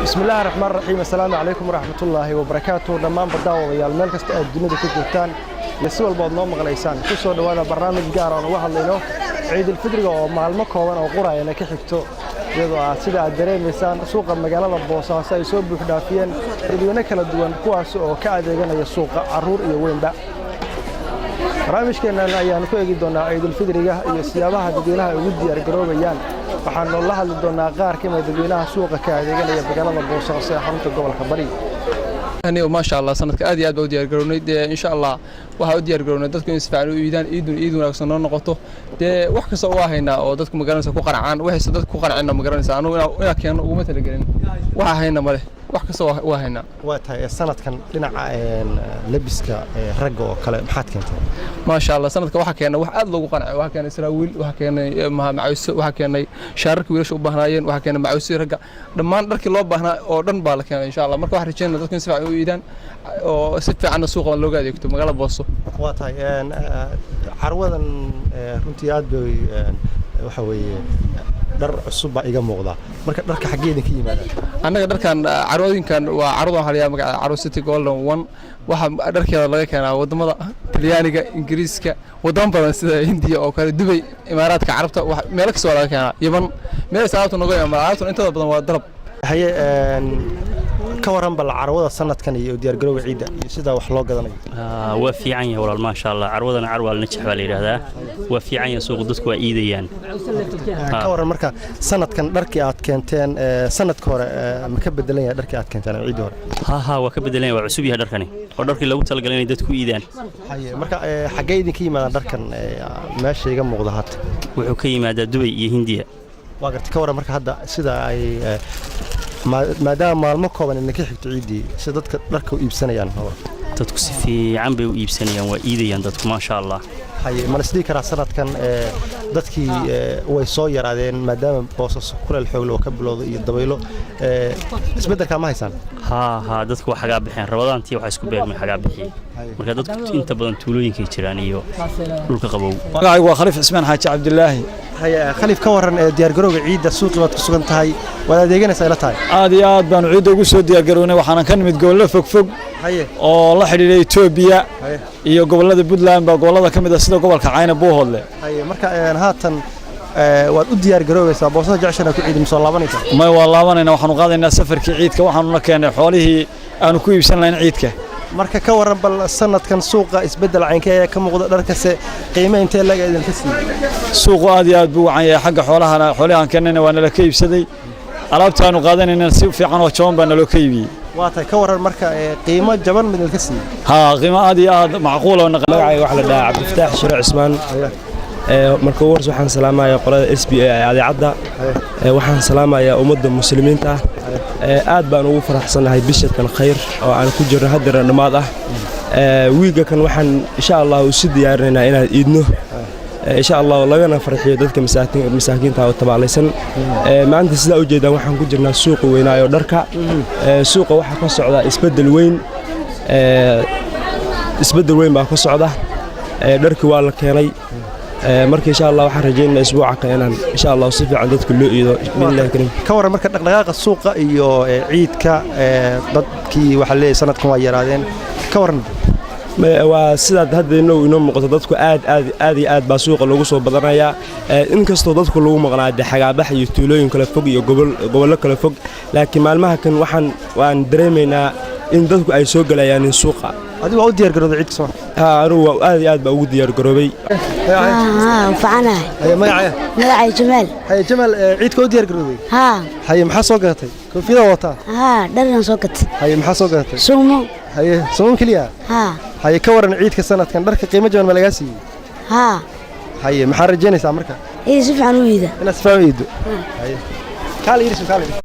بسم الله الرحمن الرحيم السلام عليكم ورحمة الله وبركاته دمان بداوضيال meel kasta aad dunida ku joogtaan si walba aad noo maqlaysaan ku soo dhawaada barnaamij gaar ah oo wax hadlayno ciid fidriga oo maalmo kooban oo quraayana ka xigto iyadoo sida aad dareemaysaan suuqa magaalada Boosaaso ay soo buux dhaafiyeen dadweyne kala duwan kuwaas oo ka adeeganaya suuqa caruur iyo weynba barnaamijkeena ayaan ku eegi doonaa ciid fidriga iyo siyaabaha dadweynaha ugu diyaar garoobayaan waxaan la hadli doonaa qaar ka mid ah dadweynaha suuqa ka adeeganaya magaalada Boosaaso ee xarunta gobolka Bari أنا وما شاء الله سنة كأدي أدب وديار قروني إن شاء الله وهوديار قروني دتكم يسفعلوا إيدون أكسرنا نقطه ده وحكي سوا هنا أو دتكم مقارنة سكوا قرعان وهي صدتكم قرعنا مقارنة سانو ولا كان ومثل قرين وهنا ماله وحكي سوا وهنا وقتها السنة كان لنا لبسك رجع وكلام حد كنت ما شاء الله سنة كوحكينا وحد لو قرع وحكينا سراويل وحكينا معوس وحكينا شارك ويش وبهناين وحكينا معوس رجع لما نركي الله بهنا أو دن بالك إن شاء الله مركو واحد يجينا دتكم يسفعلوا إيدان oo si fiican suuqa loo gaadayto magaalada Booso waa tahay carwadan runtii aad bay waxa weeye dhar cusub iga muuqda marka dharka xageedin ka yimaada anaga dharkan carwadinkan waa carwada haliya magaca Carwo City Golden One waxa dharkeeda laga keenaa wadamada Talyaaniga Ingiriiska wadamo badan sida Hindiya oo kale Dubai Imaaraadka Carabta meel kasta laga keenaa Yaman meel sababta noqon Imaaraadka inta badan waa dalab haye كورن بالعروضة سنة كان يدير جروب عيدة سيدا وحلاق قدنا وفي عين والله ما شاء الله عروضنا عروض نجح بالي هذا وفي عين سوق ضدك وإيديان كورن مركا سنة كان دركيات كنتين سنة كورة مكبد لين دركيات كنتين عيدور ها وكبد لين وعسوبي هدركني ودرك لو تلقى لين ضدك وإيدان هاي مركا حجيدي كيما دركن ماشي جم مقضات وحكي ما دبي هندية وقت كورن مركا هذا سيدا أي maadaama maalmo kooban in ka xigto ciidii si dadka dharka u iibsanayaan dadku si fiican bay u iibsanayaan waa iidayaan dadku ma sha Allah haye ma isdii kara sanadkan dadkii way soo yaraadeen maadaama Boosaaso kuleel xoog loo ka bilowdo iyo dabaylo isbedelka ma haysan ha dadku waxa ga bixin rabadaantii waxa isku beegmay xaga bixiyay marka dadku inta badan tuulooyinka jiraan iyo dhulka qabow magacaygu waa Khaliif Ismaan Xaaji Cabdullaahi haye Khaliif ka waran diyaar garowga ciidda suuqi waad ku sugan tahay wada adeeganaysa ila tahay aad iyo aad baan ciidda ugu soo diyaar garownay waxaan ka nimid gobollo fog haye oo la xiriiray Itoobiya iyo gobollada Puntland ba gobollada kamid ah sida gobolka Cayna Buuhoodle haye marka haatan waad u diyaar garowaysaa Boosaaso jeceshana ku ciidin soo laabanaysa ma waa laabanayna waxaan u qaadaynaa safarkii ciidka waxaan u keenay xoolihii aan ku iibsan lahayn ciidka marka ka waran bal sanadkan suuqa isbedel caynka ka muuqda dharkase qiimaha intee laga idin ka siiyay suuqu aad iyo aad buu wacan yahay xagga xoolahan keenana waa nala ka iibsaday alaabta aanu qaadanayna si fiican oo jaban baa naloo ka iibiyay waa tahay ka waran marka qiimo jaban mid ka siiyay ha qiimo aad iyo aad macquul oo magacayga waxa la dhahaa Cabdifataax Shiro Cismaan marka wars waxaan salaamayaa qolada SBA ee adeecada waxaan salaamayaa ummadda muslimiinta aad baan ugu faraxsanahay bishan khayr oo aan ku jirno hadda dhamaad ah wiiga kan waxaan insha Allah u sii diyaarinaynaa inaan iidno insha Allah lagana farxiyo dadka masaakiinta oo tabaalaysan maanta sida u jeedaan waxaan ku jirnaa suuq weynaayo dharka suuqa waxa ka socda isbedel weyn baa ka socda dharkii waa la keenay marka insha Allah waxaan rajaynaynaa isbuuca ka inaan insha Allah si fiican dadku loo iido billahi karim ka waran marka dhaqdhaqaaqa suuqa iyo ciidka dadkii waxa leeyahay sanadkan waa yaraadeen ka waran waa sida hadda inoo muuqato dadku aad baa suuqa lagu soo badanayaa inkastoo dadku lagu maqnaado xagaabax iyo tuulooyin kala fog iyo gobollo kala fog laakiin maalmaha kan waan dareemaynaa in dadku ay soo galayaan suuqa adigu u diyaar garowday ciidka soo anigu aad baa ugu diyaar garoobay فعنا هي magacay Jamaal هي جمال ciidka u diyaar garowday هي maxaa soo gaatay koofiyada wata dharkan soo gatay هي maxaa soo gaatay suumo suumo kaliya هي ka waran ciidka sanadkan dharka qiimo jaban ma laga siiyay هي maxaa rajaynaysaa marka si fiican u iida ina si fiican u iido هي kale